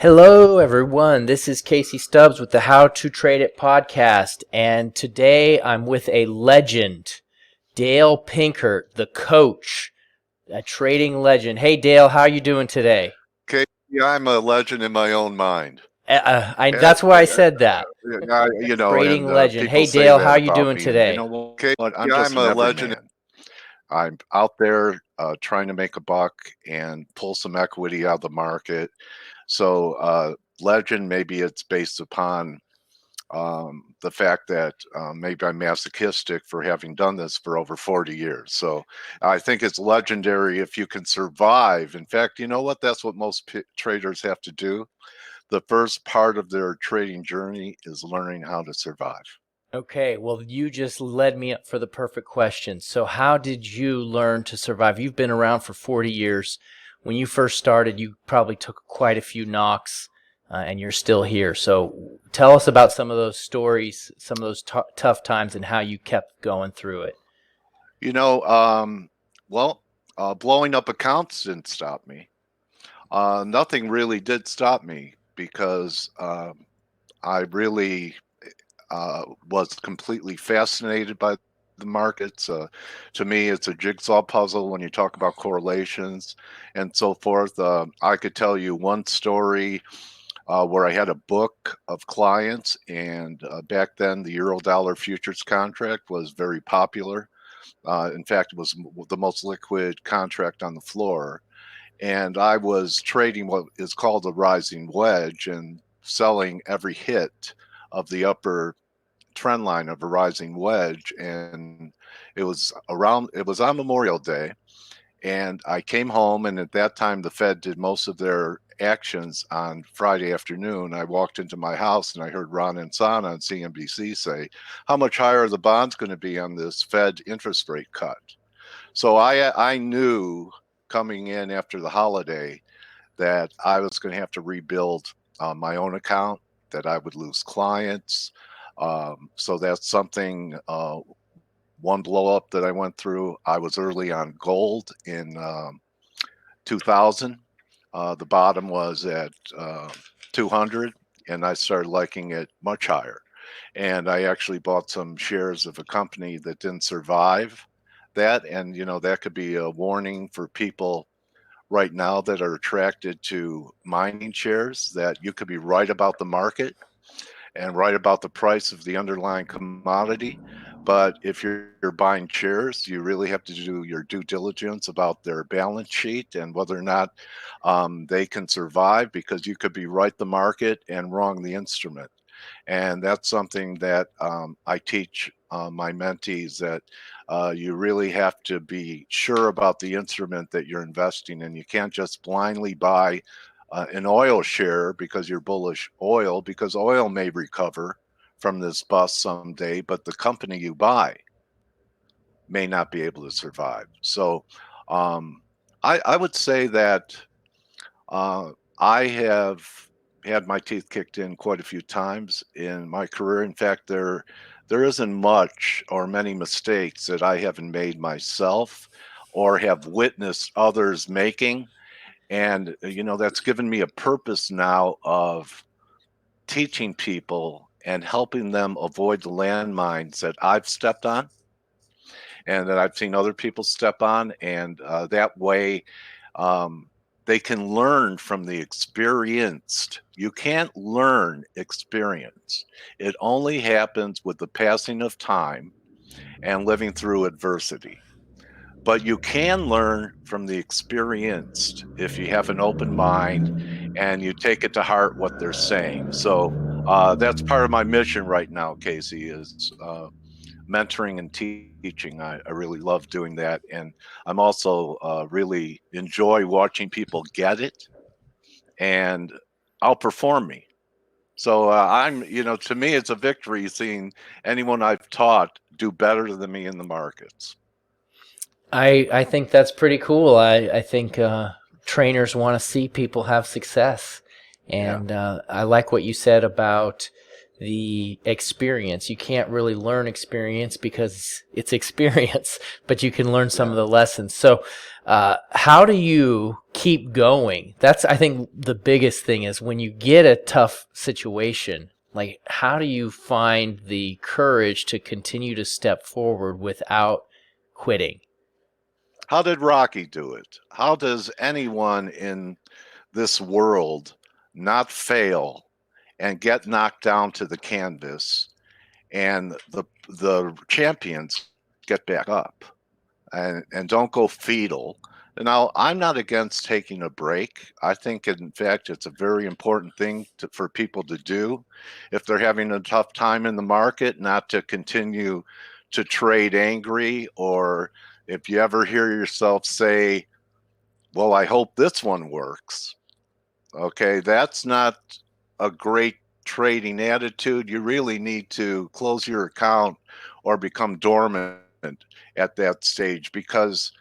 Hello, everyone. This is Casey Stubbs with the How to Trade It podcast. And today I'm with a legend, Dale Pinkert, the coach, a trading legend. Hey, Dale, how are you doing today? Okay, yeah, I'm a legend in my own mind. That's why I said that. Trading And legend. people Hey, say Dale, how that are you about doing me. And you today? know what? Okay, but I'm just I'm a legend. I'm out there trying to make a buck and pull some equity out of the market. So, legend, maybe it's based upon the fact that maybe I'm masochistic for having done this for over 40 years. So I think it's legendary if you can survive. In fact, you know what? That's what most traders have to do. The first part of their trading journey is learning how to survive. Okay, well, you just led me up for the perfect question. So, how did you learn to survive? You've been around for 40 years. When you first started, you probably took quite a few knocks, and you're still here. So, tell us about some of those stories, some of those tough times, and how you kept going through it. You know, um, well, blowing up accounts didn't stop me. Nothing really did stop me because I really was completely fascinated by the markets. To me, it's a jigsaw puzzle when you talk about correlations and so forth. I could tell you one story where I had a book of clients, and back then the Eurodollar futures contract was very popular. In fact, it was the most liquid contract on the floor. And I was trading what is called a rising wedge and selling every hit of the upper trend line of a rising wedge. And it was on Memorial Day. And I came home, and at that time, the Fed did most of their actions on Friday afternoon. I walked into my house and I heard Ron Insana on CNBC say, "How much higher are the bonds going to be on this Fed interest rate cut?" So I knew coming in after the holiday that I was going to have to rebuild my own account, that I would lose clients. So that's something, one blow up that I went through. I was early on gold in 2000. The bottom was at 200, and I started liking it much higher. And I actually bought some shares of a company that didn't survive that. And, that could be a warning for people right now that are attracted to mining shares, that you could be right about the market and right about the price of the underlying commodity. But if you're buying shares, you really have to do your due diligence about their balance sheet and whether or not they can survive, because you could be right the market and wrong the instrument. And that's something that I teach my mentees, that you really have to be sure about the instrument that you're investing in. You can't just blindly buy an oil share because you're bullish oil, because oil may recover from this bust someday, but the company you buy may not be able to survive. So um, I would say that uh, I have had my teeth kicked in quite a few times in my career. In fact, there isn't much or many mistakes that I haven't made myself or have witnessed others making. And that's given me a purpose now of teaching people and helping them avoid the landmines that I've stepped on and that I've seen other people step on. And that way, um, they can learn from the experienced. You can't learn experience. It only happens with the passing of time and living through adversity. But you can learn from the experienced if you have an open mind and you take it to heart what they're saying. So that's part of my mission right now, Casey, is mentoring and teaching. I really love doing that. And I'm also really enjoy watching people get it and outperform me. So to me, it's a victory seeing anyone I've taught do better than me in the markets. I think that's pretty cool. I think trainers want to see people have success, Yeah. and I like what you said about the experience. You can't really learn experience because it's experience, but you can learn some Yeah. of the lessons. So, How do you keep going? That's, I think, the biggest thing is when you get a tough situation, like how do you find the courage to continue to step forward without quitting? How did Rocky do it? How does anyone in this world not fail and get knocked down to the canvas, and the champions get back up and don't go fetal? Now, I'm not against taking a break. I think, in fact, it's a very important thing for people to do if they're having a tough time in the market, not to continue to trade angry, or if you ever hear yourself say, well, I hope this one works. Okay, that's not a great trading attitude. You really need to close your account or become dormant at that stage, because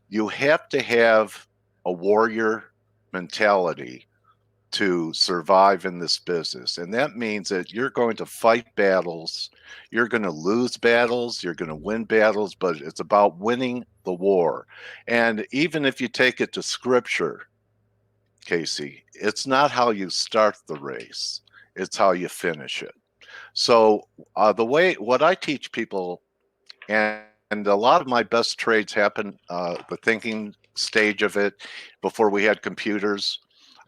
you have to have a warrior mentality to survive in this business. And that means that you're going to fight battles, you're going to lose battles, you're going to win battles, but it's about winning the war. And even if you take it to scripture, Casey, it's not how you start the race, it's how you finish it. So, what I teach people, and a lot of my best trades happen, the thinking stage of it, before we had computers.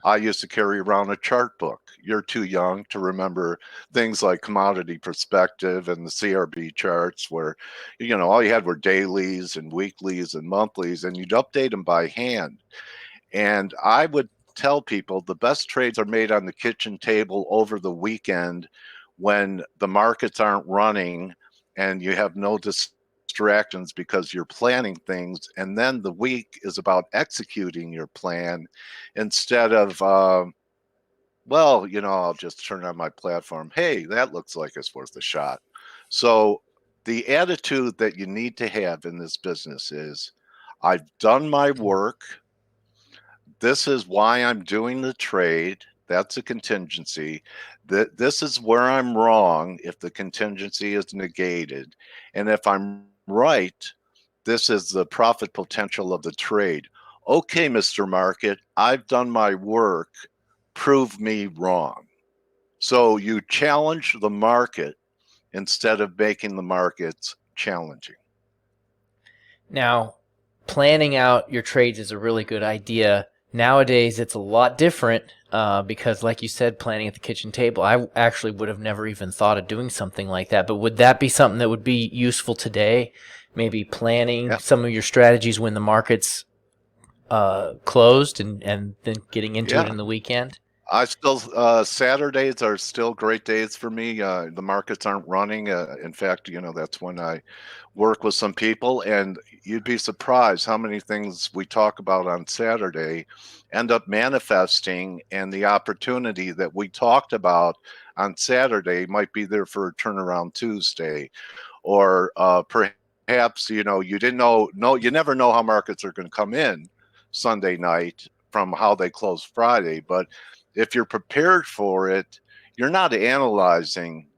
I used to carry around a chart book. You're too young to remember things like commodity perspective and the CRB charts, where, all you had were dailies and weeklies and monthlies, and you'd update them by hand. And I would tell people the best trades are made on the kitchen table over the weekend, when the markets aren't running and you have no distractions because you're planning things. And then the week is about executing your plan, instead of, I'll just turn on my platform. Hey, that looks like it's worth a shot. So the attitude that you need to have in this business is, I've done my work. This is why I'm doing the trade. That's a contingency. This is where I'm wrong if the contingency is negated. And if I'm right, this is the profit potential of the trade. Okay, Mr. Market, I've done my work. Prove me wrong. So you challenge the market instead of making the markets challenging. Now, planning out your trades is a really good idea. Nowadays, it's a lot different because, like you said, planning at the kitchen table. I actually would have never even thought of doing something like that. But would that be something that would be useful today? Maybe planning Yeah. some of your strategies when the market's closed, and then getting into it Yeah. in the weekend? I still Saturdays are still great days for me. The markets aren't running. In fact, that's when I work with some people, and you'd be surprised how many things we talk about on Saturday end up manifesting, and the opportunity that we talked about on Saturday might be there for a turnaround Tuesday, or perhaps you didn't know. No, you never know how markets are going to come in Sunday night from how they close Friday, but if you're prepared for it, you're not analyzing,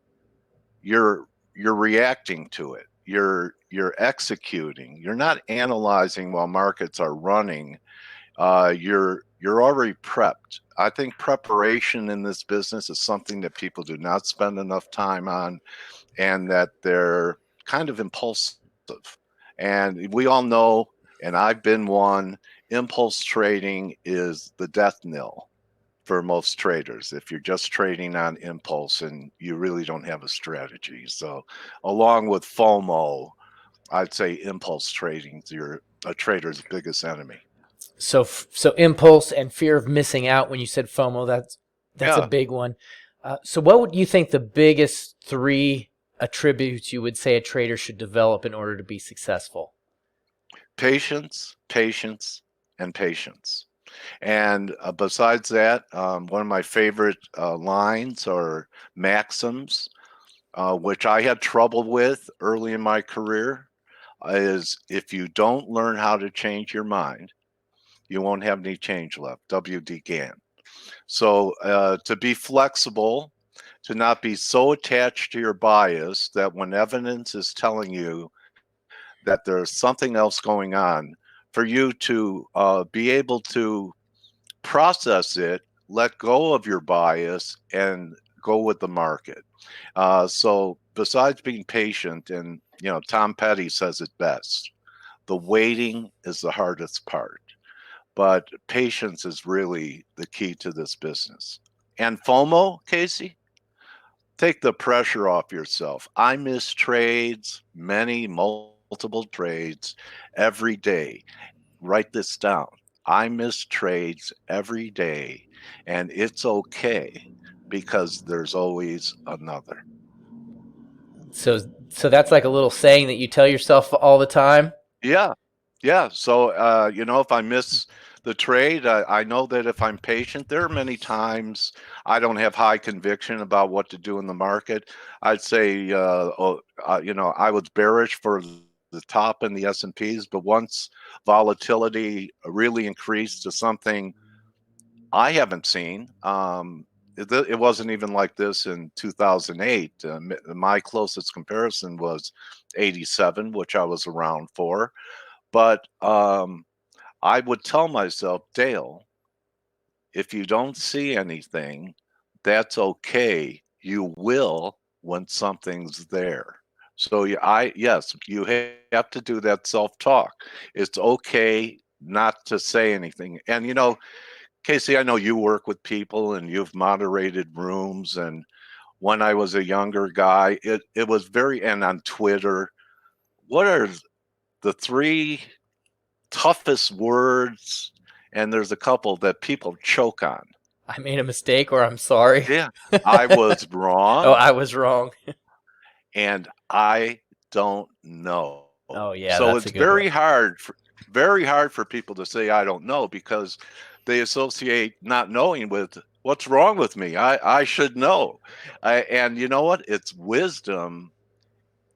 you're reacting to it. You're executing. You're not analyzing while markets are running. You're already prepped. I think preparation in this business is something that people do not spend enough time on, and that they're kind of impulsive. And we all know, and I've been one, impulse trading is the death knell for most traders if you're just trading on impulse and you really don't have a strategy. So, along with FOMO, I'd say impulse trading is a trader's biggest enemy. So impulse and fear of missing out. When you said FOMO, that's a Yeah, big one. So what would you think the biggest three attributes you would say a trader should develop in order to be successful? patience, patience, and patience. And besides that, one of my favorite lines or maxims, which I had trouble with early in my career, is, if you don't learn how to change your mind, you won't have any change left. W.D. Gann. So to be flexible, to not be so attached to your bias that when evidence is telling you that there's something else going on, for you to be able to process it, let go of your bias, and go with the market. So besides being patient, and Tom Petty says it best, the waiting is the hardest part, but patience is really the key to this business. And FOMO, Casey, take the pressure off yourself. I miss trades, many multiple trades every day. Write this down. I miss trades every day, and it's okay because there's always another. So that's like a little saying that you tell yourself all the time. Yeah. Yeah. So, if I miss the trade, I know that if I'm patient, there are many times I don't have high conviction about what to do in the market. I'd say, I was bearish for the top in the S&Ps, but once volatility really increased to something I haven't seen, it wasn't even like this in 2008. My closest comparison was 87, which I was around for. But I would tell myself, Dale, if you don't see anything, that's okay. You will when something's there. So yes, you have to do that self-talk. It's okay not to say anything. And Casey, I know you work with people and you've moderated rooms. And when I was a younger guy, it was and on Twitter, what are the three toughest words, and there's a couple that people choke on. I made a mistake, or I'm sorry. Yeah, I was Oh, wrong, I was wrong. and I don't know. Oh yeah, So that's a it's good one. very hard for people to say I don't know because they associate not knowing with what's wrong with me. I should know, and you know what? It's wisdom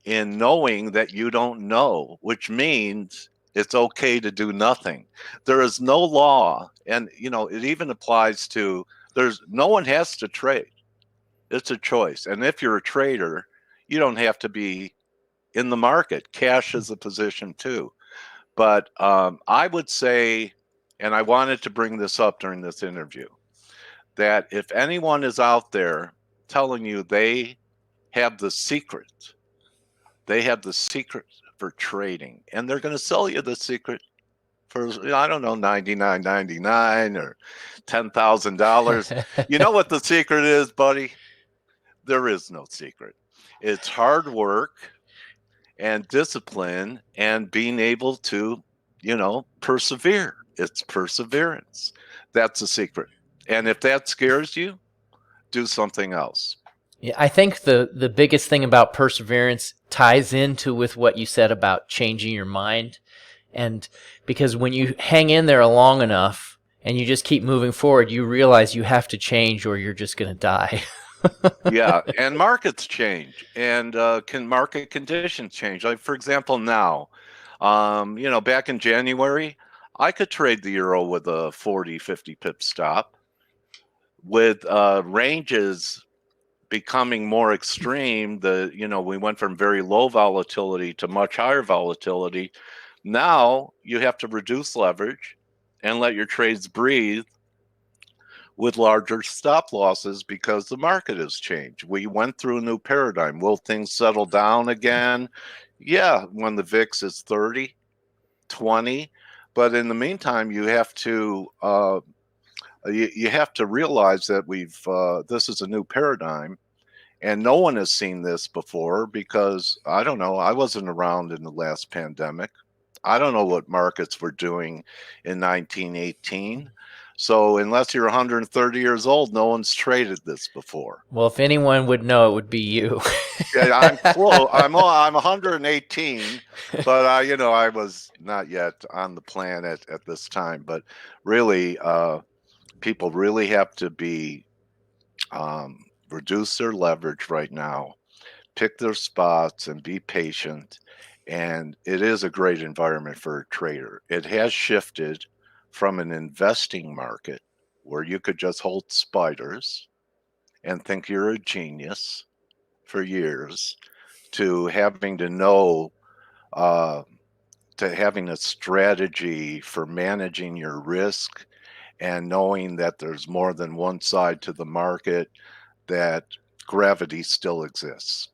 in knowing that you don't know, which means it's okay to do nothing. There is no law, and it even applies to there's no one has to trade. It's a choice. And if you're a trader, you don't have to be in the market. Cash is a position too. But I would say, and I wanted to bring this up during this interview, that if anyone is out there telling you have the secret they have the secret for trading, and they're going to sell you the secret for I don't know $99.99 or $10,000. You know what the secret is, buddy? There is no secret. It's hard work and discipline and being able to, persevere. It's perseverance. That's the secret. And if that scares you, do something else. Yeah, I think the biggest thing about perseverance ties into with what you said about changing your mind. And because when you hang in there long enough and you just keep moving forward, you realize you have to change or you're just going to die. Yeah, and markets change, and can market conditions change? Like for example, now, back in January, I could trade the euro with a 40, 50 pip stop. With ranges becoming more extreme, we went from very low volatility to much higher volatility. Now you have to reduce leverage and let your trades breathe with larger stop losses because the market has changed. We went through a new paradigm. Will things settle down again? Yeah, when the VIX is 30, 20. But in the meantime, you have to realize that this is a new paradigm, and no one has seen this before because I don't know. I wasn't around in the last pandemic. I don't know what markets were doing in 1918. So unless you're 130 years old, no one's traded this before. Well, if anyone would know, it would be you. Yeah, I'm close. I'm 118, but I was not yet on the planet at this time. But really, people really have to be reduce their leverage right now, pick their spots, and be patient. And it is a great environment for a trader. It has shifted from an investing market where you could just hold spiders and think you're a genius for years to having to know uh, to having a strategy for managing your risk and knowing that there's more than one side to the market, that gravity still exists.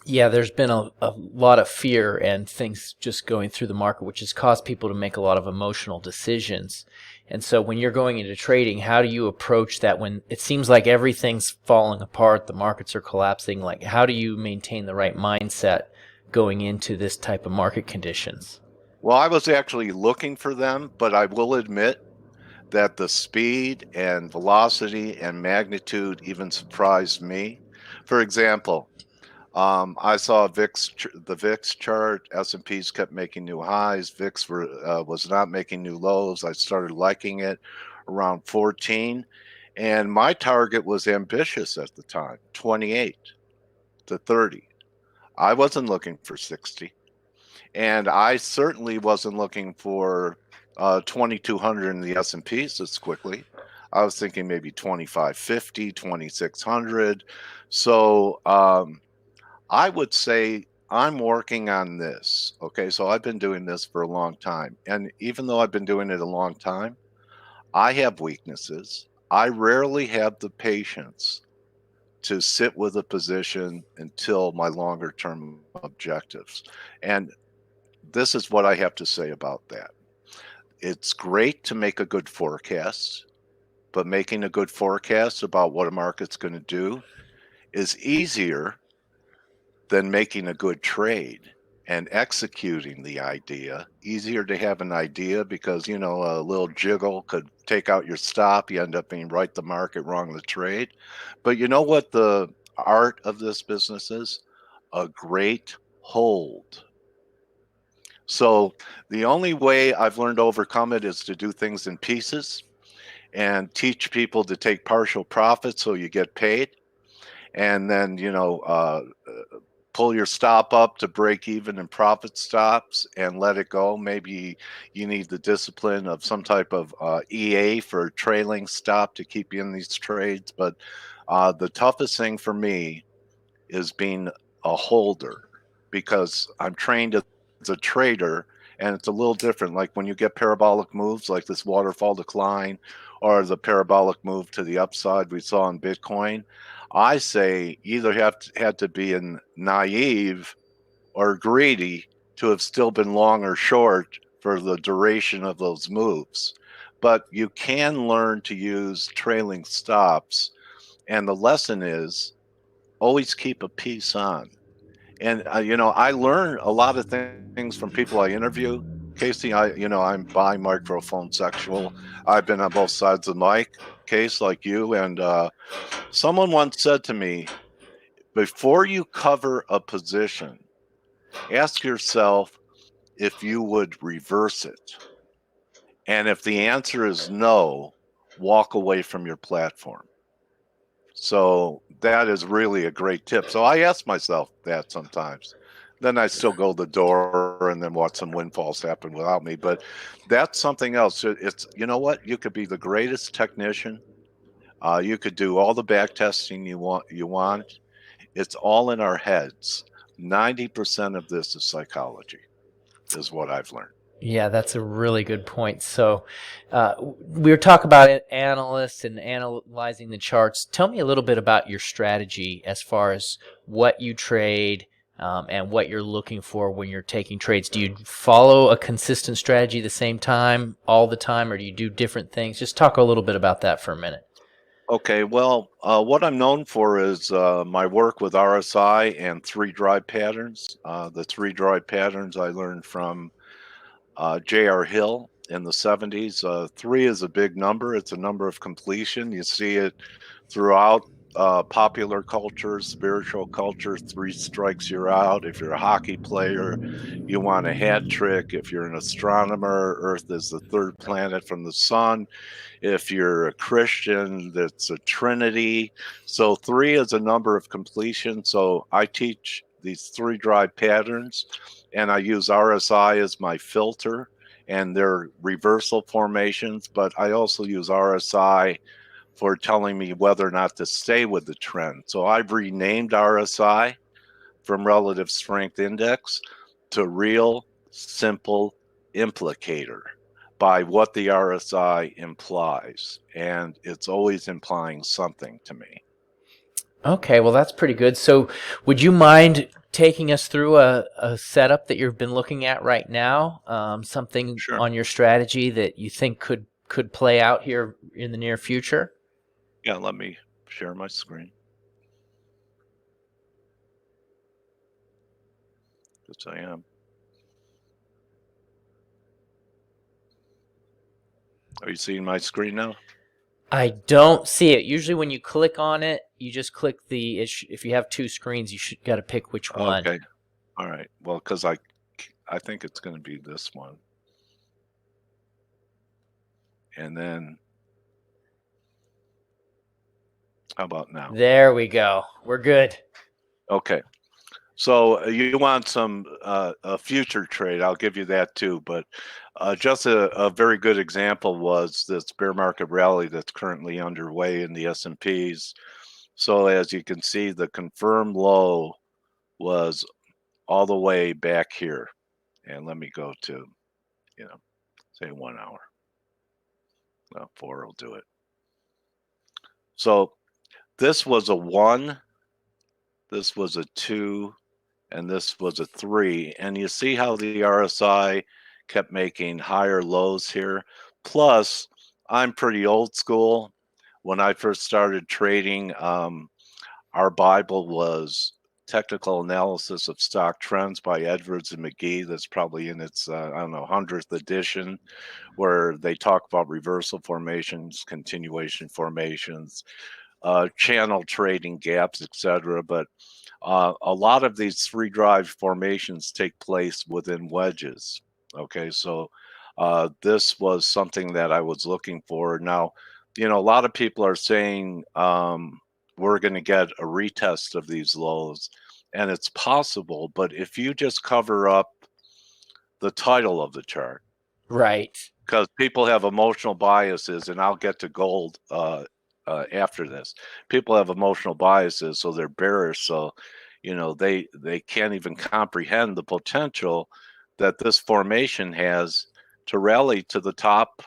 Yeah, there's been a lot of fear and things just going through the market, which has caused people to make a lot of emotional decisions. And so when you're going into trading, how do you approach that when it seems like everything's falling apart, the markets are collapsing? Like, how do you maintain the right mindset going into this type of market conditions? Well, I was actually looking for them, but I will admit that the speed and velocity and magnitude even surprised me. For example, I saw the VIX chart. S&Ps kept making new highs. VIX was not making new lows. I started liking it around 14, and my target was ambitious at the time, 28 to 30. I wasn't looking for 60, and I certainly wasn't looking for 2,200 in the S&Ps as quickly. I was thinking maybe 2,550, 2,600. So I would say I'm working on this. Okay, so I've been doing this for a long time. And even though I've been doing it a long time, I have weaknesses. I rarely have the patience to sit with a position until my longer term objectives. And this is what I have to say about that. It's great to make a good forecast, but making a good forecast about what a market's going to do is easier than making a good trade and executing the idea. Easier to have an idea because, you know, a little jiggle could take out your stop. You end up being right the market, wrong the trade. But you know what the art of this business is? A great hold. So the only way I've learned to overcome it is to do things in pieces and teach people to take partial profits so you get paid. And then, pull your stop up to break even in profit stops and let it go. Maybe you need the discipline of some type of EA for trailing stop to keep you in these trades. But the toughest thing for me is being a holder because I'm trained as a trader, and it's a little different. Like when you get parabolic moves like this waterfall decline or the parabolic move to the upside we saw in Bitcoin, I say either had to be in naive or greedy to have still been long or short for the duration of those moves. But you can learn to use trailing stops, and the lesson is always keep a piece on. And I learn a lot of things from people I interview. Casey, I'm bi microphone sexual. I've been on both sides of the mic, Case, like you. And someone once said to me, before you cover a position, ask yourself if you would reverse it. And if the answer is no, walk away from your platform. So that is really a great tip. So I ask myself that sometimes. Then I still go the door and then watch some windfalls happen without me. But that's something else. It's, you know what? You could be the greatest technician. You could do all the back testing you want. It's all in our heads. 90% of this is psychology, is what I've learned. Yeah, that's a really good point. So, we were talking about analysts and analyzing the charts. Tell me a little bit about your strategy as far as what you trade and what you're looking for when you're taking trades. Do you follow a consistent strategy the same time all the time, or do you do different things? Just talk a little bit about that for a minute. Okay, well, what I'm known for is my work with RSI and three drive patterns. The three drive patterns I learned from J.R. Hill in the 70s. Three is a big number, it's a number of completion. You see it throughout popular culture, spiritual culture. Three strikes, you're out. If you're a hockey player, you want a hat trick. If you're an astronomer, Earth is the third planet from the sun. If you're a Christian, that's a trinity. So three is a number of completion. So I teach these three drive patterns, and I use RSI as my filter, and they're reversal formations, but I also use RSI for telling me whether or not to stay with the trend. So I've renamed RSI from relative strength index to real simple implicator by what the RSI implies, and it's always implying something to me. Okay, well, that's pretty good. So would you mind taking us through a setup that you've been looking at right now? Something Sure. on your strategy that you think could play out here in the near future? Yeah, let me share my screen. Yes, I am. Are you seeing my screen now? I don't see it. Usually when you click on it, you just click if you have two screens, you should got to pick which one. Okay. All right. Well, because I think it's going to be this one. And then, how about now? There we go. We're good. Okay. So you want some a future trade? I'll give you that too. But just a very good example was this bear market rally that's currently underway in the S&Ps. So as you can see, the confirmed low was all the way back here. And let me go to, say 1 hour. Well, 4 will do it. So this was a 1, this was a 2, and this was a 3. And you see how the RSI kept making higher lows here. Plus, I'm pretty old school. When I first started trading, our Bible was Technical Analysis of Stock Trends by Edwards and McGee. That's probably in its, 100th edition, where they talk about reversal formations, continuation formations, channel trading gaps, etc. But a lot of these three drive formations take place within wedges. Okay, so this was something that I was looking for. Now, a lot of people are saying we're going to get a retest of these lows, and it's possible, but if you just cover up the title of the chart, Right. because people have emotional biases, and I'll get to gold after this. People have emotional biases, so they're bearish. So, they can't even comprehend the potential that this formation has to rally to the top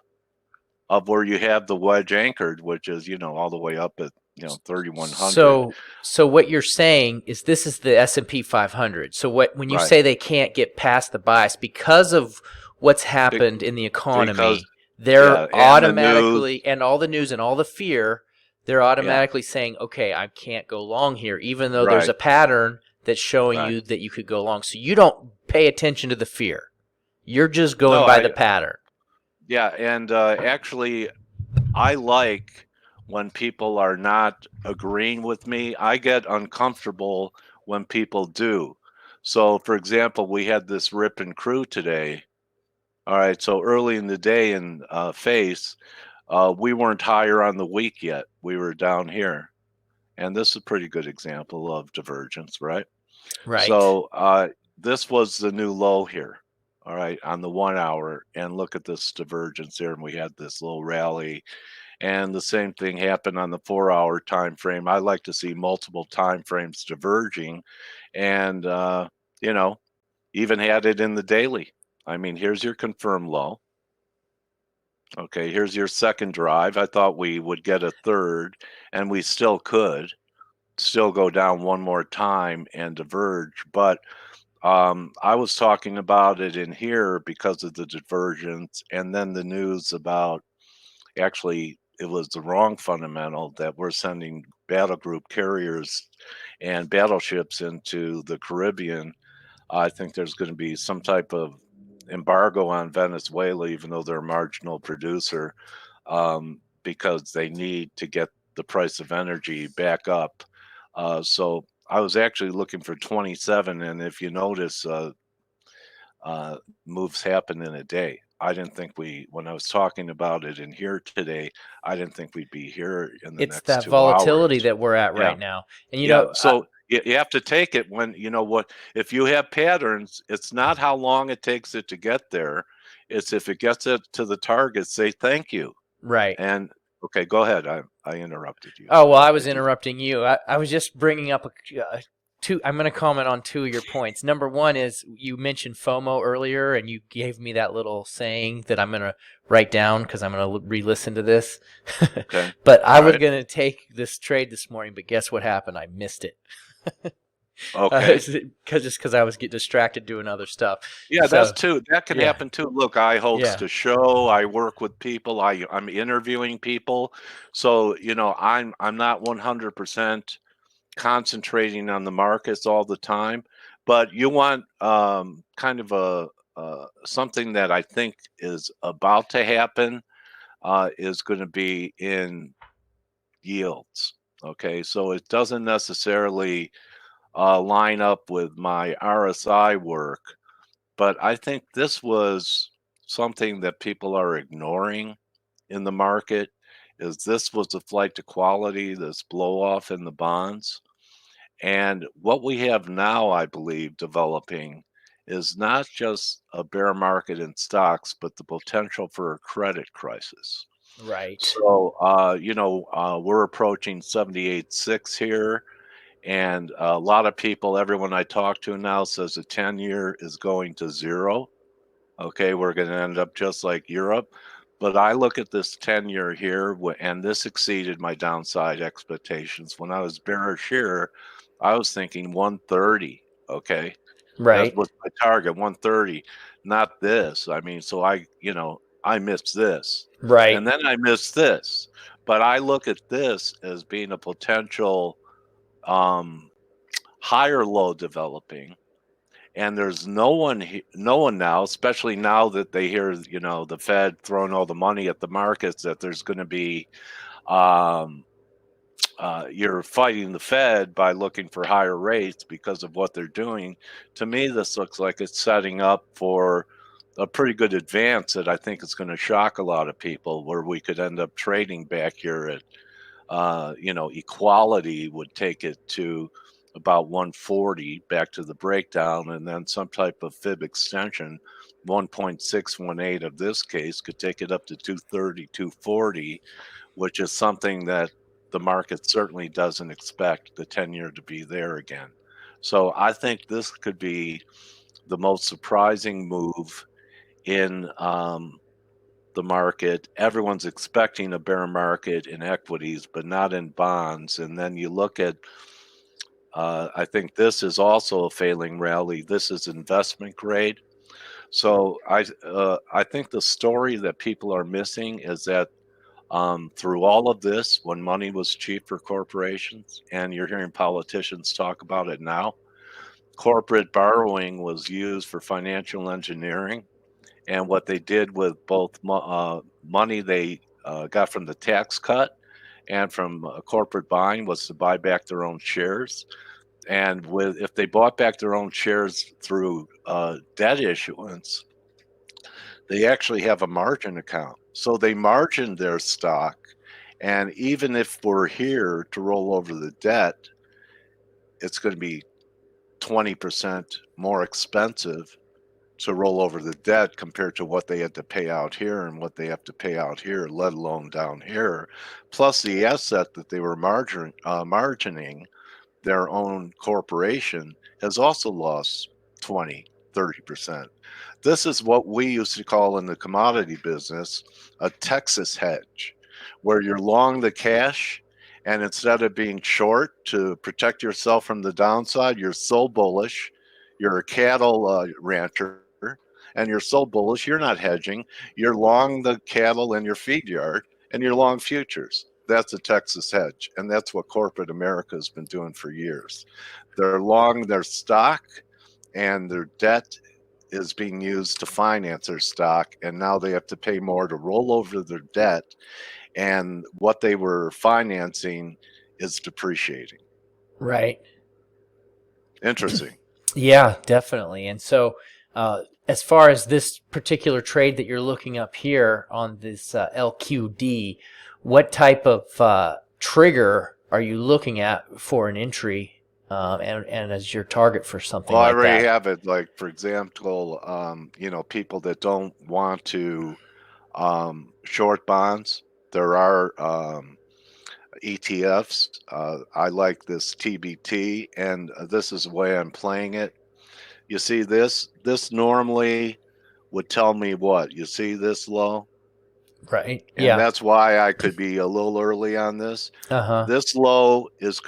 of where you have the wedge anchored, which is all the way up at 3,100. So what you're saying is this is the S&P 500. So when you Right. say they can't get past the bias because of what's Be- happened in the because economy, they're and the news. automatically and all the news and all the fear, they're Yeah. automatically saying, "Okay, I can't go long here," even though there's Right. a pattern that's showing Right. you that you could go long. So you don't pay attention to the fear. You're just going No, by the pattern. yeah, and actually, I like when people are not agreeing with me. I get uncomfortable when people do. So, for example, we had this rip and crew today. All right, so early in the day in face, we weren't higher on the week yet. We were down here. And this is a pretty good example of divergence, right? Right. So this was the new low here, all right, on the 1 hour. And look at this divergence here. And we had this little rally. And the same thing happened on the 4 hour time frame. I like to see multiple time frames diverging, and even had it in the daily. I mean, here's your confirmed low. Okay, here's your second drive. I thought we would get a third, and we still could still go down one more time and diverge. But I was talking about it in here because of the divergence, and then the news about actually it was the wrong fundamental that we're sending battle group carriers and battleships into the Caribbean. I think there's going to be some type of embargo on Venezuela, even though they're a marginal producer, because they need to get the price of energy back up. So I was actually looking for 27, and if you notice, moves happen in a day. I didn't think when I was talking about it in here today, I didn't think we'd be here in the It's next that 2 hours. volatility that we're at Yeah. right now. And Yeah. So you have to take it when, what, if you have patterns, it's not how long it takes it to get there. It's if it gets it to the target, say thank you. right. And okay, go ahead. I interrupted you. Oh, well, I was I just, interrupting you. I was just bringing up I'm going to comment on two of your points. Number one is you mentioned FOMO earlier, and you gave me that little saying that I'm going to write down because I'm going to re-listen to this. Okay. But I All was right. going to take this trade this morning, but guess what happened? I missed it. Okay. Because I was getting distracted doing other stuff. Yeah, So that can yeah, happen too. Look, I host yeah, a show, I work with people, I'm interviewing people. So, I'm not 100% concentrating on the markets all the time, but you want kind of a something that I think is about to happen is going to be in yields. Okay, so it doesn't necessarily line up with my RSI work, but I think this was something that people are ignoring in the market. Is this was a flight to quality, this blow off in the bonds. And what we have now, I believe, developing is not just a bear market in stocks, but the potential for a credit crisis. right, So, we're approaching 78.6 here. And a lot of people, everyone I talk to now says the 10-year is going to zero. Okay, we're going to end up just like Europe. But I look at this 10-year here, and this exceeded my downside expectations. When I was bearish here, I was thinking 130. Okay, that right, was my target, 130, not this. I mean, so I missed this, right, and then I missed this. But I look at this as being a potential um, higher low developing, and there's no one now, especially now that they hear the Fed throwing all the money at the markets, that there's going to be um, you're fighting the Fed by looking for higher rates because of what they're doing. To me, this looks like it's setting up for a pretty good advance that I think is going to shock a lot of people, where we could end up trading back here at equality would take it to about 140 back to the breakdown, and then some type of fib extension, 1.618 of this case, could take it up to 230, 240, which is something that the market certainly doesn't expect the 10-year to be there again. So I think this could be the most surprising move in the market. Everyone's expecting a bear market in equities, but not in bonds. And then you look at, I think this is also a failing rally. This is investment grade. So I think the story that people are missing is that through all of this, when money was cheap for corporations, and you're hearing politicians talk about it now, corporate borrowing was used for financial engineering. And what they did with both money they got from the tax cut and from corporate buying was to buy back their own shares. And if they bought back their own shares through debt issuance, they actually have a margin account. So they margin their stock. And even if we're here to roll over the debt, it's going to be 20% more expensive to roll over the debt compared to what they had to pay out here and what they have to pay out here, let alone down here. Plus, the asset that they were margining, their own corporation, has also lost 20, 30%. This is what we used to call in the commodity business a Texas hedge, where you're long the cash, and instead of being short to protect yourself from the downside, you're so bullish. You're a cattle rancher, and you're so bullish, you're not hedging. You're long the cattle in your feed yard, and you're long futures. That's a Texas hedge, and that's what corporate America has been doing for years. They're long their stock, and their debt is being used to finance their stock, and now they have to pay more to roll over their debt, and what they were financing is depreciating. right. Interesting. Yeah, definitely. And so, as far as this particular trade that you're looking up here on this LQD, what type of trigger are you looking at for an entry, and as your target for something Well, I like already that? have it. Like, for example, people that don't want to short bonds. There are ETFs. I like this TBT, and this is the way I'm playing it. You see this? This normally would tell me what? You see this low? Right. And Yeah. that's why I could be a little early on this. Uh-huh. This low is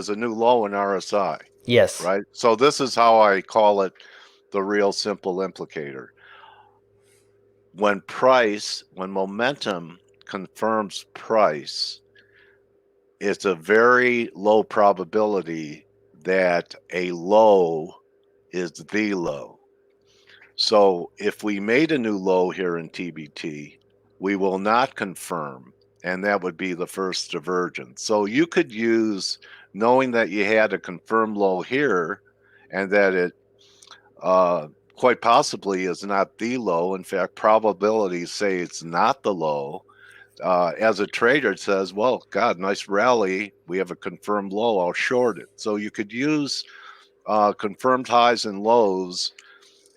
a new low in RSI, Yes. right? So this is how I call it the real simple implicator. When momentum confirms price, it's a very low probability that a low is the low. So if we made a new low here in TBT, we will not confirm, and that would be the first divergence. So you could use, knowing that you had a confirmed low here and that it quite possibly is not the low. In fact, probabilities say it's not the low. As a trader, it says, well, God, nice rally. We have a confirmed low. I'll short it. So you could use confirmed highs and lows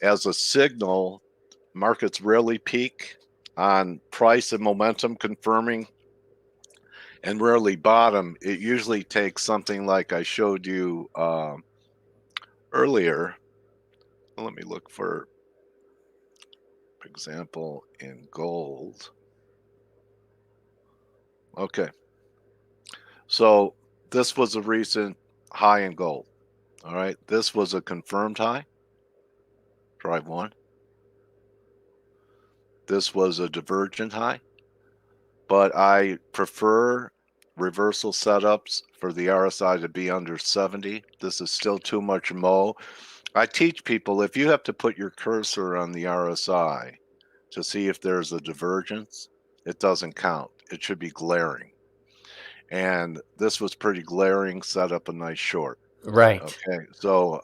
as a signal. Markets rarely peak on price and momentum confirming and rarely bottom. It usually takes something like I showed you earlier. Let me look for example in gold. Okay. So this was a recent high in gold. All right. This was a confirmed high. Drive one. This was a divergent high. But I prefer reversal setups for the RSI to be under 70. This is still too much mo. I teach people if you have to put your cursor on the RSI to see if there's a divergence, it doesn't count. It should be glaring. And this was pretty glaring, set up a nice short. Right. Okay. So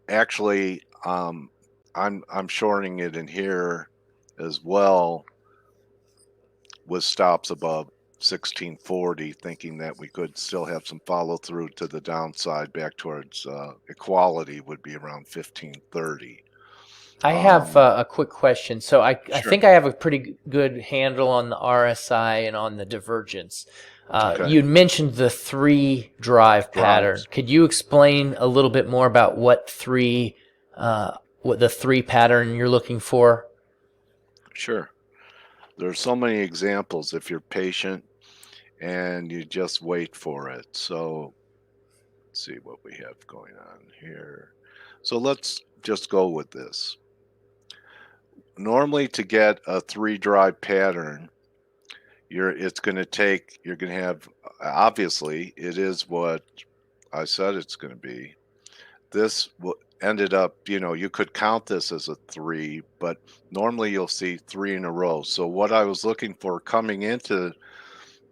actually I'm shorting it in here as well with stops above 1640, thinking that we could still have some follow through to the downside back towards equality would be around 1530. I have a quick question. So I Sure. think I have a pretty good handle on the RSI and on the divergence. Okay. You mentioned the three drive pattern. Drives. Could you explain a little bit more about what the three pattern you're looking for? Sure. There's so many examples if you're patient and you just wait for it. So let's see what we have going on here. So let's just go with this. Normally to get a three drive pattern, you're going to have, obviously it is what I said it's going to be. This ended up, you could count this as a three, but normally you'll see three in a row. So what I was looking for coming into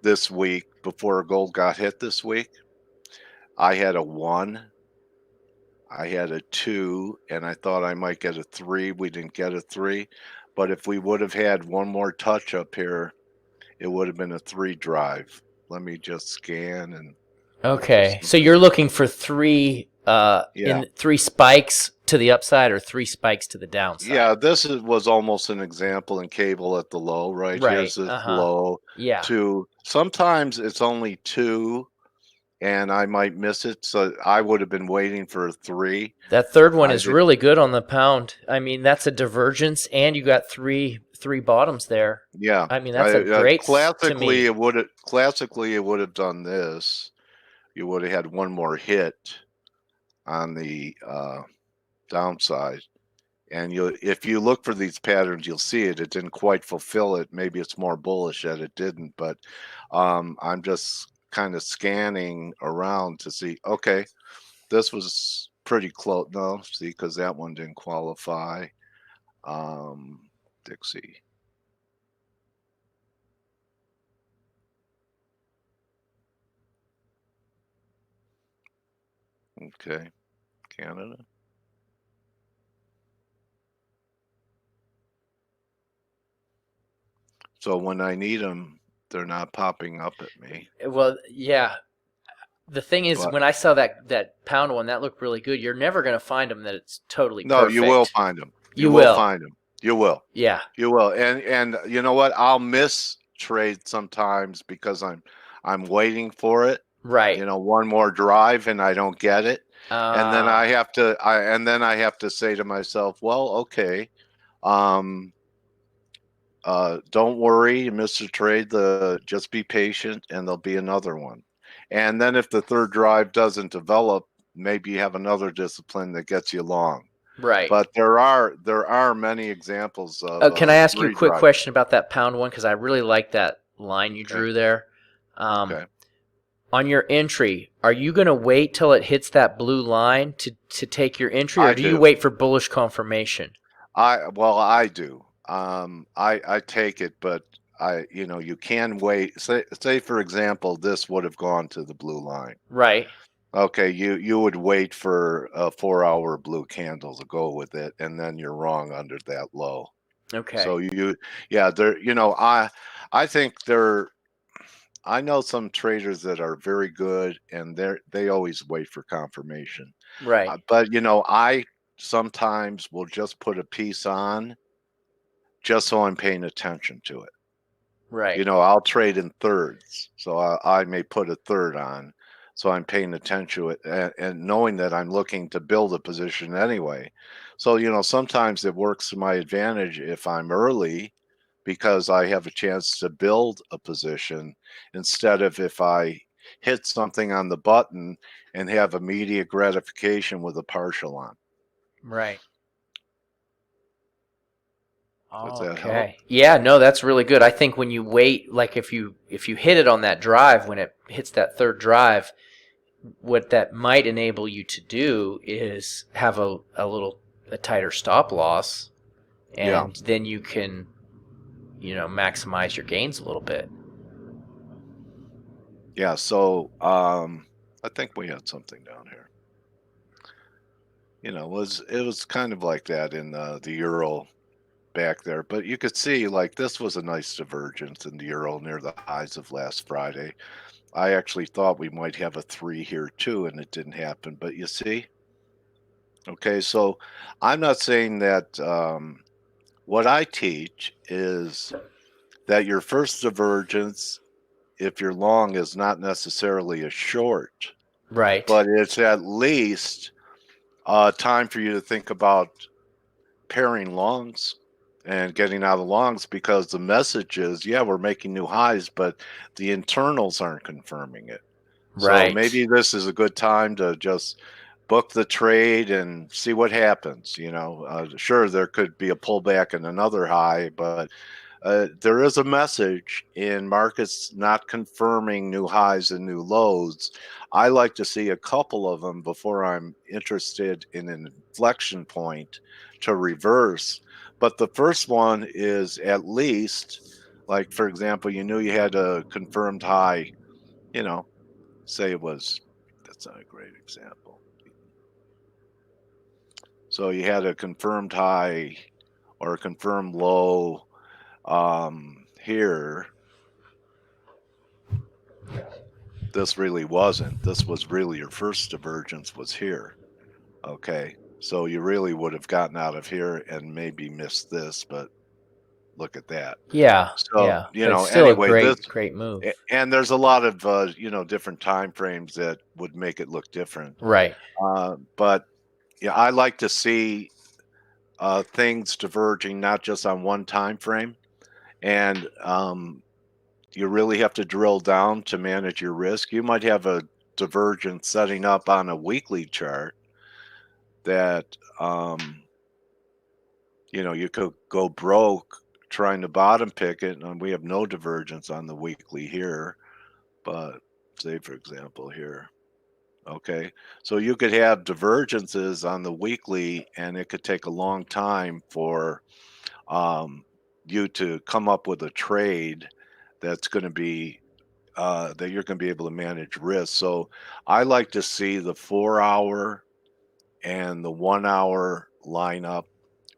this week before gold got hit this week, I had a one, I had a two, and I thought I might get a three. We didn't get a three, but if we would have had one more touch up here, it would have been a three drive. Let me just scan and look for Okay, so something. you're looking for three Yeah. in three spikes to the upside or three spikes to the downside. Yeah, was almost an example in cable at the low, right? Right. Here's this Uh-huh. low. Yeah. Two. Sometimes it's only two, and I might miss it. So I would have been waiting for a three. That third one I is did. really good on the pound. I mean, that's a divergence, and you got three bottoms there. Yeah. I mean, that's a great to me. Classically it would have done this. You would have had one more hit on the downside. And if you look for these patterns, you'll see it. It didn't quite fulfill it. Maybe it's more bullish that it didn't, but I'm just kind of scanning around to see, okay, this was pretty close. No, see, because that one didn't qualify. Dixie. Okay, Canada. So when I need them, they're not popping up at me. Well, yeah. The thing is, But when I saw that pound one, that looked really good. You're never going to find them that it's totally no, perfect. you will find them. You will find them. You will. Yeah. You will. And you know what? I'll miss trade sometimes because I'm waiting for it, Right. one more drive and I don't get it. And then Ah, I have to say to myself, well, okay, um, don't worry, Mr. Trade, just be patient and there'll be another one. And then if the third drive doesn't develop, maybe you have another discipline that gets you long. right. But there are many examples of Can I ask you a three quick drive. question about that pound one? Because I really like that line you Okay. drew there. Um, Okay. on your entry, are you going to wait till it hits that blue line to take your entry, or I do you do. wait for bullish confirmation? I do. I take it, but you can wait. Say for example, this would have gone to the blue line. Right. Okay, you would wait for a 4-hour blue candle to go with it, and then you're wrong under that low. Okay. So yeah, I think I know some traders that are very good, and they always wait for confirmation. Right. But I sometimes will just put a piece on just so I'm paying attention to it. Right. I'll trade in thirds, so I may put a third on, so I'm paying attention to it and knowing that I'm looking to build a position anyway. So sometimes it works to my advantage if I'm early because I have a chance to build a position instead of if I hit something on the button and have immediate gratification with a partial on. Right. Does that help? Okay. Yeah, no, that's really good. I think when you wait, like if you hit it on that drive, when it hits that third drive, what that might enable you to do is have a tighter stop loss, Yeah. and then you can, maximize your gains a little bit. Yeah. So I think we had something down here. It was kind of like that in the euro back there, but you could see like this was a nice divergence in the euro near the highs of last Friday. I actually thought we might have a 3 here too, and it didn't happen. But you see, okay, so I'm not saying that what I teach is that your first divergence, if you're long, is not necessarily a short, Right. but it's at least time for you to think about pairing longs and getting out of longs because the message is, yeah, we're making new highs, but the internals aren't confirming it. So Right. maybe this is a good time to just book the trade and see what happens. Sure, there could be a pullback and another high, but there is a message in markets not confirming new highs and new lows. I like to see a couple of them before I'm interested in an inflection point to reverse. But the first one is at least, like, for example, you knew you had a confirmed high, you know, say it was, that's not a great example. So you had a confirmed high or a confirmed low here. This really wasn't. This was really your first divergence was here. Okay. So you really would have gotten out of here and maybe missed this, but look at that. Yeah. So, Yeah. But it's still a anyway, great move. and there's a lot of, different time frames that would make it look different. Right. But yeah, I like to see things diverging not just on one time frame. And you really have to drill down to manage your risk. You might have a divergence setting up on a weekly chart that you could go broke trying to bottom pick it, and we have no divergence on the weekly here. But say for example here, okay, so you could have divergences on the weekly, and it could take a long time for you to come up with a trade that's going to be that you're going to be able to manage risk. So I like to see the 4 hour and the 1 hour line up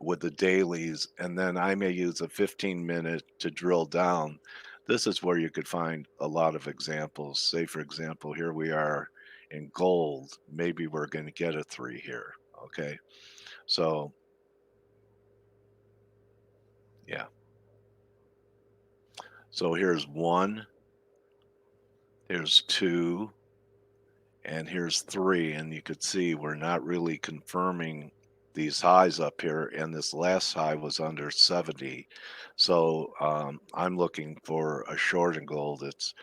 with the dailies, and then I may use a 15-minute to drill down. This is where you could find a lot of examples. Say, for example, here we are in gold. Maybe we're going to get a 3 here. Okay. So, yeah. So here's 1, Here's 2, and here's 3, and you could see we're not really confirming these highs up here, and this last high was under 70. So I'm looking for a short in gold. It's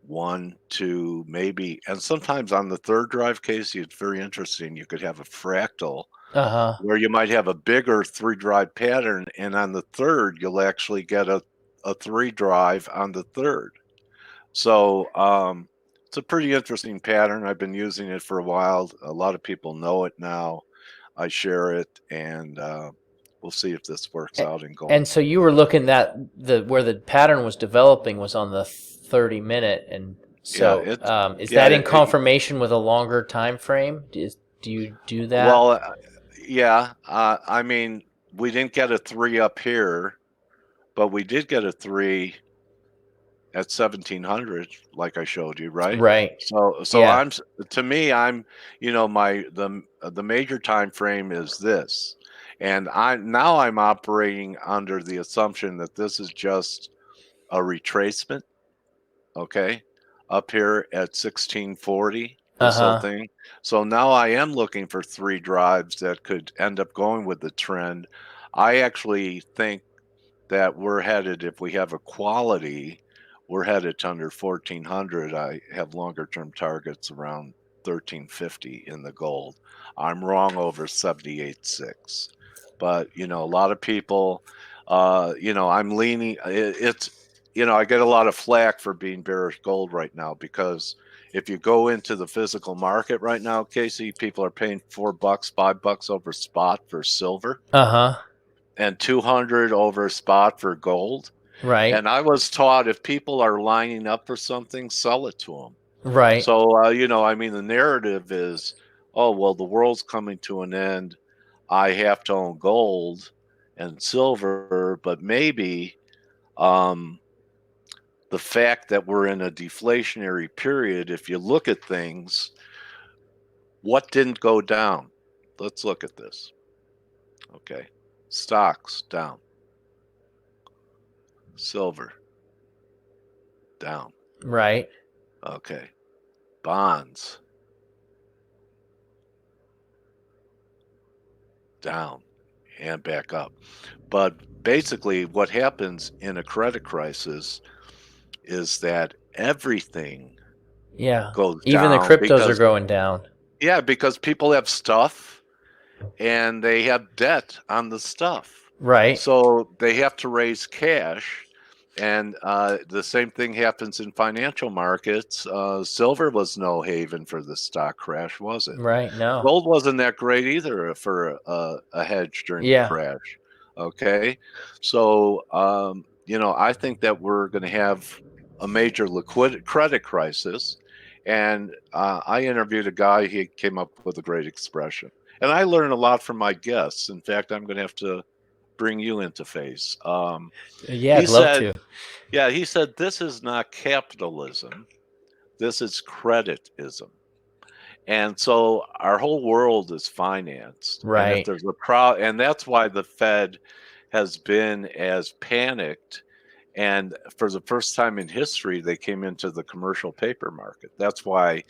1, 2, maybe, and sometimes on the third drive, Casey, it's very interesting. You could have a fractal Uh-huh. where you might have a bigger 3 drive pattern, and on the third, you'll actually get a 3 drive on the third. So it's a pretty interesting pattern. I've been using it for a while. A lot of people know it now. I share it, and we'll see if this works A- out in gold. And so you were looking that where the pattern was developing was on the 30 minute, and Yeah, so is yeah. that in confirmation with a longer time frame? Do you do that? Well, yeah. I mean, we didn't get a 3 up here, but we did get a 3 at 1700, like I showed you, right? Right. So Yeah. to me, I'm, the major time frame is this, and I'm operating under the assumption that this is just a retracement, okay, up here at 1640, this whole Uh-huh. thing. So now I am looking for 3 drives that could end up going with the trend. I actually think that we're headed, if we have a quality, we're headed to under 1400. I have longer term targets around 1350 in the gold. I'm wrong over 78.6. But, a lot of people, I'm leaning, I get a lot of flack for being bearish gold right now because if you go into the physical market right now, Casey, people are paying $4, $5 over spot for silver Uh-huh. and 200 over spot for gold. Right. And I was taught if people are lining up for something, sell it to them. Right. So, the narrative is, oh, well, the world's coming to an end. I have to own gold and silver, but maybe the fact that we're in a deflationary period, if you look at things, what didn't go down? Let's look at this. Okay. Stocks down. Silver down. Right. Okay. Bonds down and back up. But basically, what happens in a credit crisis is that everything Yeah. goes Even the down cryptos are going down. because people have stuff and they have debt on the stuff. Right. So they have to raise cash. And the same thing happens in financial markets. Silver was no haven for the stock crash, was it? Right. No. Gold wasn't that great either for a hedge during the Yeah. crash. Okay. So, I think that we're going to have a major credit crisis. And I interviewed a guy, he came up with a great expression. And I learned a lot from my guests. In fact, I'm going to have to bring you into face. Yeah, He I'd love said, to. yeah, he said, this is not capitalism. This is creditism. And so our whole world is financed. And if Right. there's a crowd, and that's why the Fed has been as panicked. And for the first time in history, they came into the commercial paper market. That's why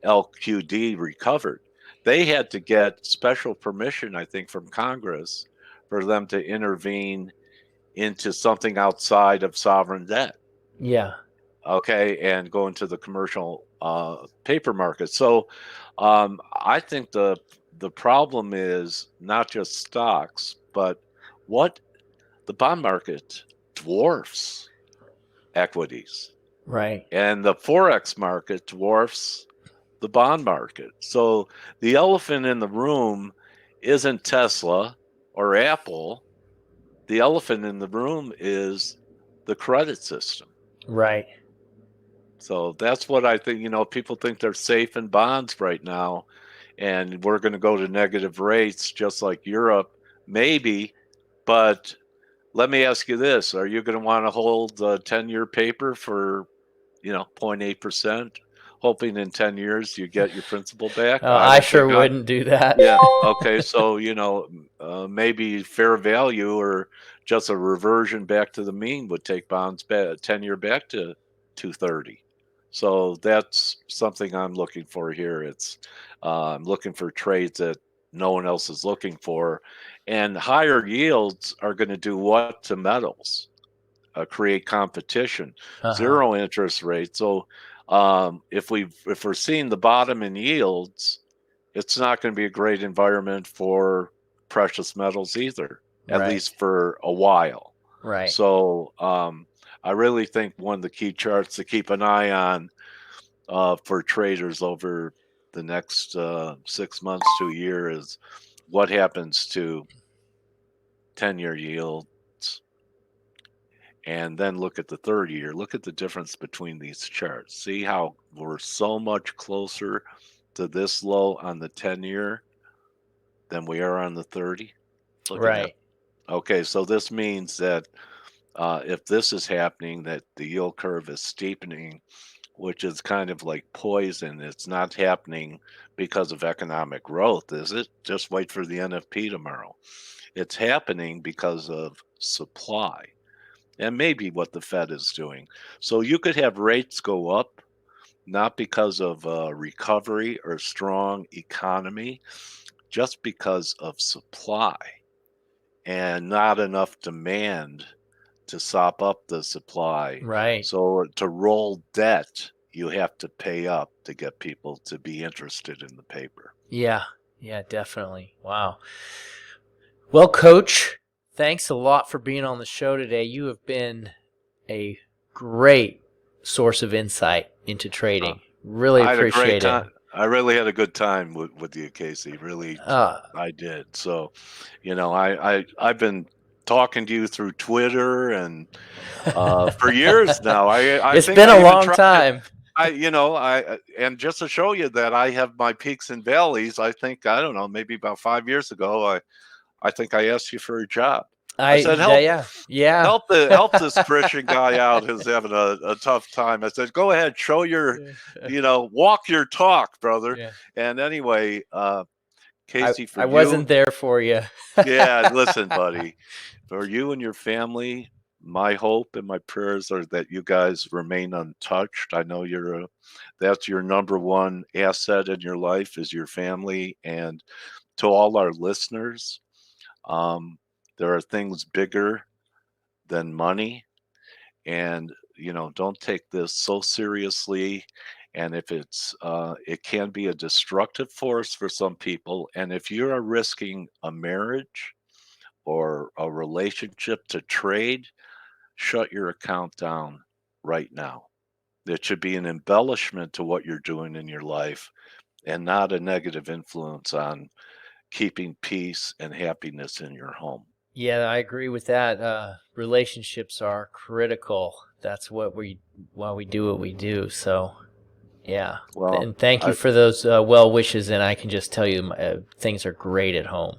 LQD recovered. They had to get special permission, I think, from Congress for them to intervene into something outside of sovereign debt. Yeah. Okay, and go into the commercial paper market. So I think the problem is not just stocks, but what the bond market dwarfs equities, Right. and the forex market dwarfs the bond market. So the elephant in the room isn't Tesla or Apple. The elephant in the room is the credit system. Right. So that's what I think. People think they're safe in bonds right now, and we're going to go to negative rates just like Europe, maybe. But let me ask you this: are you going to want to hold the 10-year paper for 0.8%, hoping in 10 years you get your principal back? I I don't sure think wouldn't do that. yeah. Okay. So, maybe fair value or just a reversion back to the mean would take bonds 10-year back to 230. So that's something I'm looking for here. I'm looking for trades that no one else is looking for, and higher yields are going to do what to metals? Create competition. Uh-huh. Zero interest rate. So if we're seeing the bottom in yields, it's not going to be a great environment for precious metals either, at Right. least for a while. Right. So I really think one of the key charts to keep an eye on for traders over the next 6 months to a year is what happens to 10-year yields, and then look at the 30-year. Look at the difference between these charts. See how we're so much closer to this low on the 10-year than we are on the 30. Look at that. Right. Okay, so this means that if this is happening, that the yield curve is steepening, which is kind of like poison. It's not happening because of economic growth, is it? Just wait for the NFP tomorrow. It's happening because of supply and maybe what the Fed is doing. So you could have rates go up, not because of recovery or strong economy, just because of supply and not enough demand to sop up the supply. Right. So to roll debt, you have to pay up to get people to be interested in the paper. Yeah. Yeah, definitely. Wow. Well, Coach, thanks a lot for being on the show today. You have been a great source of insight into Uh, trading. Really I had a great appreciate it. time. I really had a good time with you, Casey. Really, Uh, I did. So, I've been talking to you through Twitter and for years now. I it's think been I a even long tried to. time. I and just to show you that I have my peaks and valleys. I think I don't know, maybe about 5 years ago. I think I asked you for a job. I said, Yeah, yeah. help this Christian guy out who's having a tough time. I said, go ahead, show your, Yeah. walk your talk, brother. Yeah. And anyway, I Casey, for I wasn't you, there for you. yeah, listen, buddy, for you and your family, my hope and my prayers are that you guys remain untouched. I know that's your number one asset in your life is your family. And to all our listeners, um, there are things bigger than money, and don't take this so seriously. And if it can be a destructive force for some people, and if you are risking a marriage or a relationship to trade, shut your account down right now. It should be an embellishment to what you're doing in your life and not a negative influence on keeping peace and happiness in your home. Yeah, I agree with that. Relationships are critical. That's why we do what we do. So, yeah. Well, And thank you I for those well wishes. And I can just tell you, things are great at home.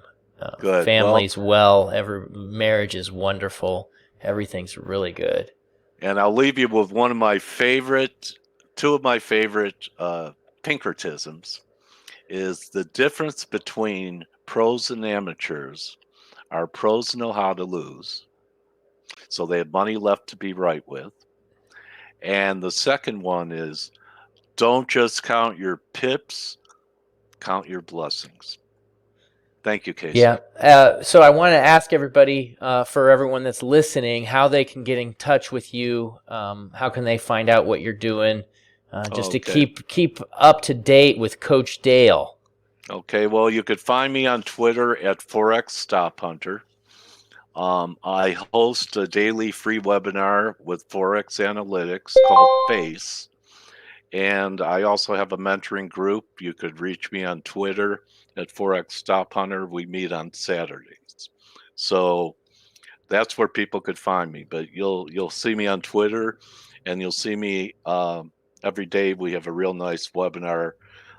good. Well, Family's well. Every marriage is wonderful. Everything's really good. and I'll leave you with two of my favorite Pinkertisms is the difference between pros and amateurs. Our pros know how to lose, so they have money left to be right with. And the second one is don't just count your pips, count your blessings. Thank you, Yeah. Casey. So I want to ask everybody, for everyone that's listening, how they can get in touch with you. How can they find out what you're doing, just to Okay. keep up to date with Coach Dale? Okay. Well, you could find me on Twitter at Forex Stop Hunter. I host a daily free webinar with Forex Analytics called FACE. And I also have a mentoring group. You could reach me on Twitter at Forex Stop Hunter. We meet on Saturdays. So that's where people could find me. But you'll see me on Twitter, and you'll see me every day. We have a real nice webinar.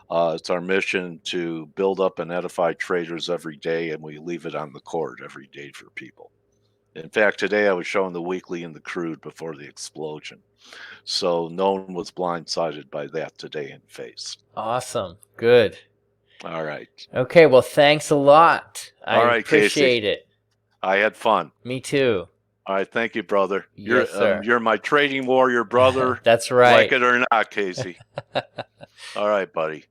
It's our mission to build up and edify traders every day, and we leave it on the court every day for people. In fact, today I was showing the weekly and the crude before the explosion. So no one was blindsided by that today in FACE. Awesome. Good. All right. Okay. Well, thanks a lot. I All right, Casey. appreciate it. I had fun. Me too. All right, thank you, brother. Yes, sir. You're my trading warrior brother, That's right. like it or not, Casey. All right, buddy.